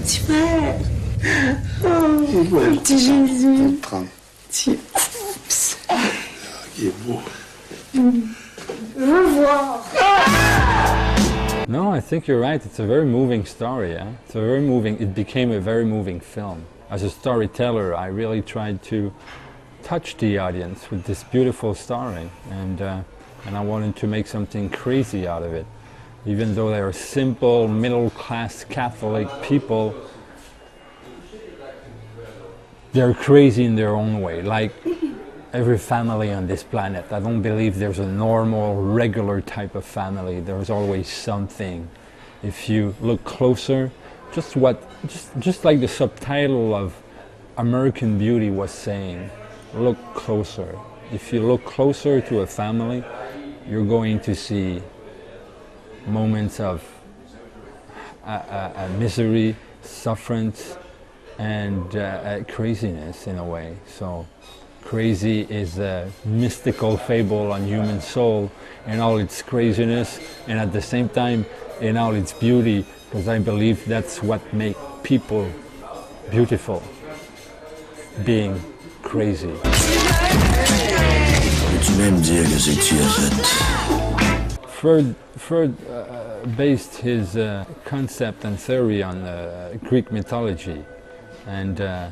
Super. Oh, petit Jésus. Tu... Il est beau. Je veux voir. No, I think you're right. It's a very moving story. Yeah? It's a very moving. It became a very moving film. As a storyteller, I really tried to touch the audience with this beautiful story, and I wanted to make something crazy out of it. Even though they are simple, middle-class Catholic people, they're crazy in their own way, like every family on this planet. I don't believe there's a normal, regular type of family. There's always something. If you look closer, just like the subtitle of American Beauty was saying, look closer. If you look closer to a family, you're going to see moments of misery, sufferance, and craziness in a way. So crazy is a mystical fable on human soul in all its craziness, and at the same time in all its beauty, because I believe that's what makes people beautiful, being crazy. Freud based his concept and theory on Greek mythology, and I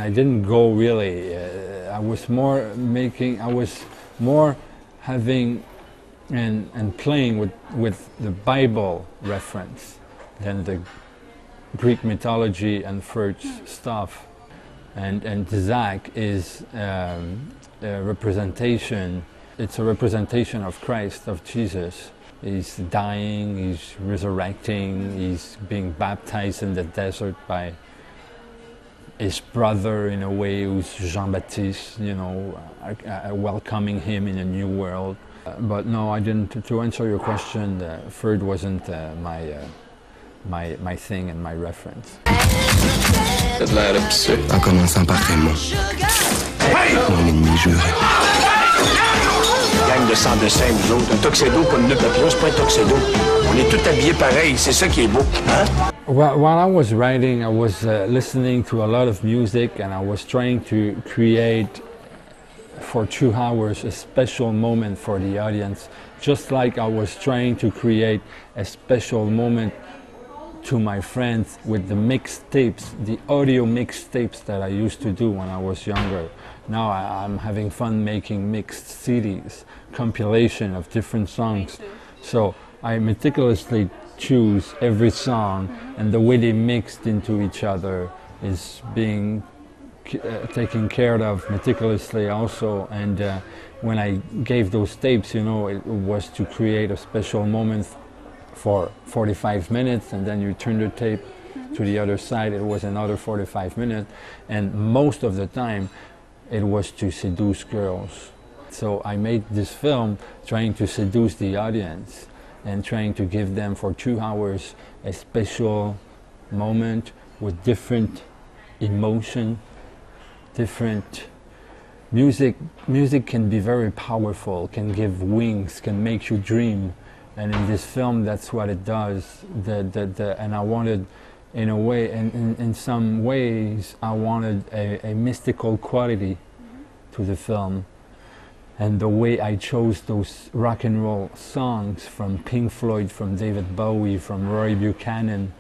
didn't go really. I was more having and playing with the Bible reference than the Greek mythology and Freud's stuff. And Z.R.A.Z.Y is a representation. It's a representation of Christ, of Jesus. He's dying, he's resurrecting, he's being baptized in the desert by his brother, in a way, who's Jean-Baptiste, you know, welcoming him in a new world. But no, I didn't. To answer your question, Freud wasn't my thing and my reference. T'as de l'air épicé. En commençant par Raymond. Mon ennemi juré. Gang de sans-dessin, vous autres. Un tuxedo comme le papillon, c'est pas un tuxedo. On est tous habillés pareil, c'est ça qui est beau. Hein? While I was writing, I was listening to a lot of music, and I was trying to create for 2 hours a special moment for the audience, just like I was trying to create a special moment to my friends with the mixtapes, the audio mixtapes that I used to do when I was younger. Now I'm having fun making mixed CDs, compilation of different songs. So I meticulously choose every song, and the way they mixed into each other is being taken care of meticulously also. And when I gave those tapes, you know, it was to create a special moment for 45 minutes, and then you turn the tape to the other side, it was another 45 minutes, and most of the time it was to seduce girls. So I made this film trying to seduce the audience and trying to give them for 2 hours a special moment with different emotion, different music. Music can be very powerful, can give wings, can make you dream. And in this film, that's what it does. And I wanted, in a way, in some ways, I wanted a mystical quality to the film. And the way I chose those rock and roll songs from Pink Floyd, from David Bowie, from Roy Buchanan,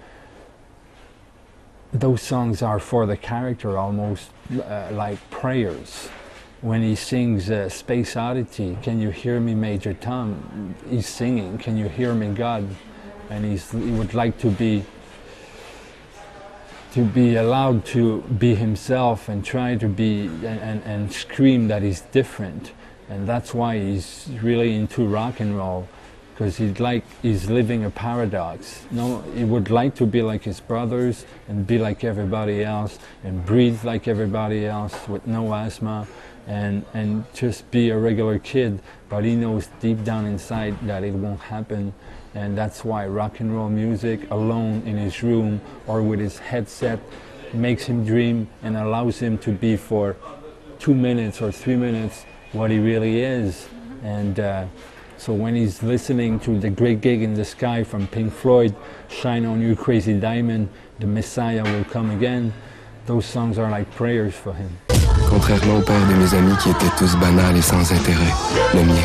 those songs are for the character almost like prayers. When he sings Space Oddity, can you hear me, Major Tom? He's singing, can you hear me, God? And he would like to be allowed to be himself and try to be and scream that he's different. And that's why he's really into rock and roll, because he's living a paradox. No, he would like to be like his brothers and be like everybody else and breathe like everybody else with no asthma. And just be a regular kid, but he knows deep down inside that it won't happen. And that's why rock and roll music alone in his room or with his headset makes him dream and allows him to be for 2 minutes or 3 minutes what he really is. And So when he's listening to The Great Gig in the Sky from Pink Floyd, Shine On You Crazy Diamond, The Messiah Will Come Again, those songs are like prayers for him. Contrairement au père de mes amis qui étaient tous banals et sans intérêt, le mien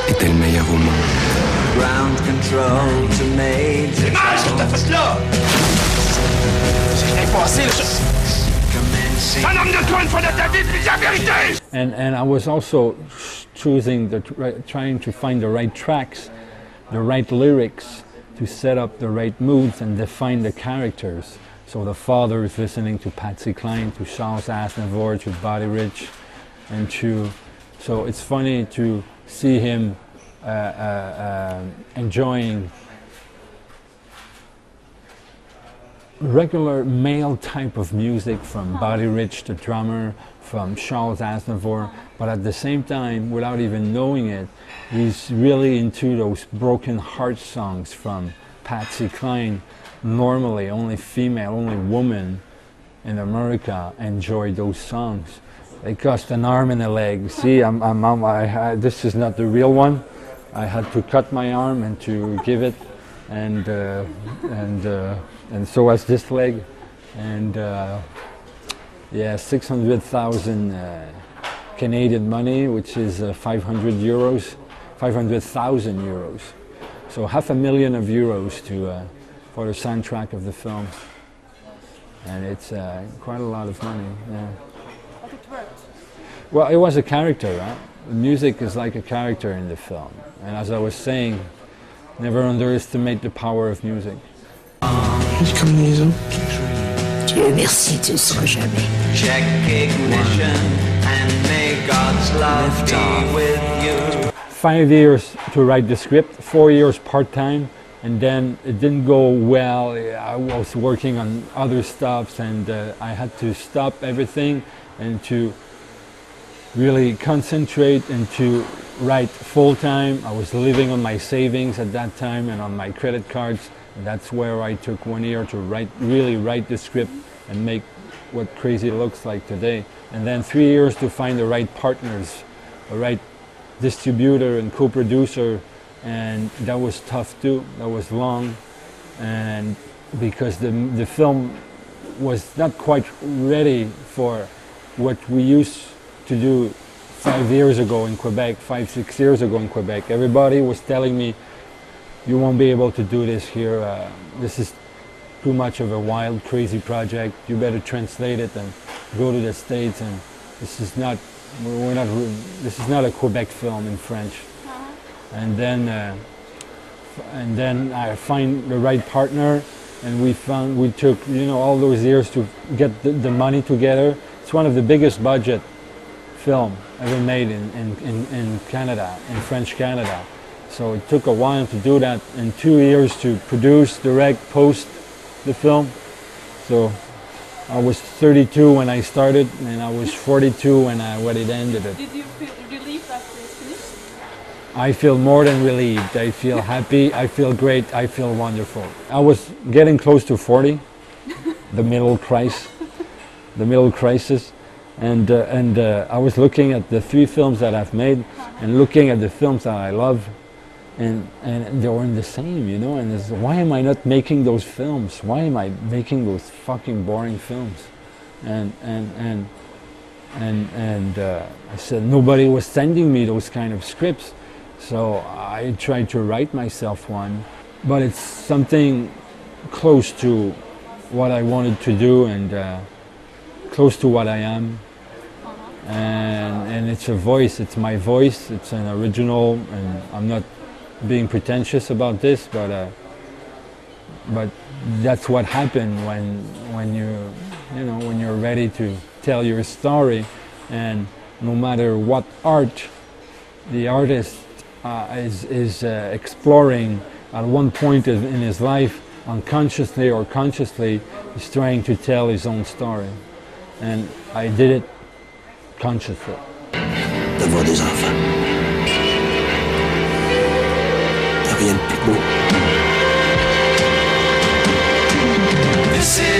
était le meilleur au monde. Ground control to Major. Qu'est-ce que t'as fait là? C'est impossible, un homme de toi une fois dans ta vie, puis dis la vérité! And I was also trying to find the right tracks, the right lyrics, to set up the right moods and define the characters. So the father is listening to Patsy Cline, to C.R.A.Z.Y, to Buddy Rich, and so it's funny to see him enjoying regular male type of music from Buddy Rich, the drummer, from C.R.A.Z.Y, but at the same time, without even knowing it, he's really into those broken heart songs from Patsy Cline. Normally, only female, only women in America enjoy those songs. They cost an arm and a leg. See, this is not the real one. I had to cut my arm and to give it, and so has this leg, and yeah, 600,000 Canadian money, which is 500 euros, 500,000 euros. So €500,000 euros for the soundtrack of the film, and it's quite a lot of money. Yeah. But it worked. Well, it was a character, right? The music is like a character in the film, and as I was saying, never underestimate the power of music. Comme une maison. Dieu merci, tu ne seras jamais. Check ignition and may God's love be with you. 5 years to write the script, 4 years part-time, and then it didn't go well. I was working on other stuff, and I had to stop everything and to really concentrate and to write full-time. I was living on my savings at that time and on my credit cards. And that's where I took 1 year to really write the script and make what Crazy looks like today. And then 3 years to find the right partners, the right distributor and co-producer, and that was tough too. That was long, and because the film was not quite ready for what we used to do 5 years ago in Quebec, 5-6 years ago in Quebec. Everybody was telling me, you won't be able to do this here. This is too much of a wild, crazy project. You better translate it and go to the States. And this is not, this is not a Quebec film in French. And then I find the right partner, and we took all those years to get the money together. It's one of the biggest budget film ever made in Canada, in French Canada. So it took a while to do that, and 2 years to produce, direct, post the film. So I was 32 when I started, and I was 42 when it ended. Did you feel relieved after it's finished? I feel more than relieved. I feel happy, I feel great, I feel wonderful. I was getting close to 40, the middle crisis. And I was looking at the 3 films that I've made and looking at the films that I love, and they weren't the same, and it's, why am I not making those films? Why am I making those fucking boring films? And I said nobody was sending me those kind of scripts, so I tried to write myself one, but it's something close to what I wanted to do and close to what I am. And it's a voice, it's my voice, it's an original, and I'm not being pretentious about this, but that's what happened when you're ready to tell your story, and no matter what art the artist is exploring at one point in his life, unconsciously or consciously, is trying to tell his own story, and I did it consciously. D'avoir des enfants. Rien de plus beau. This is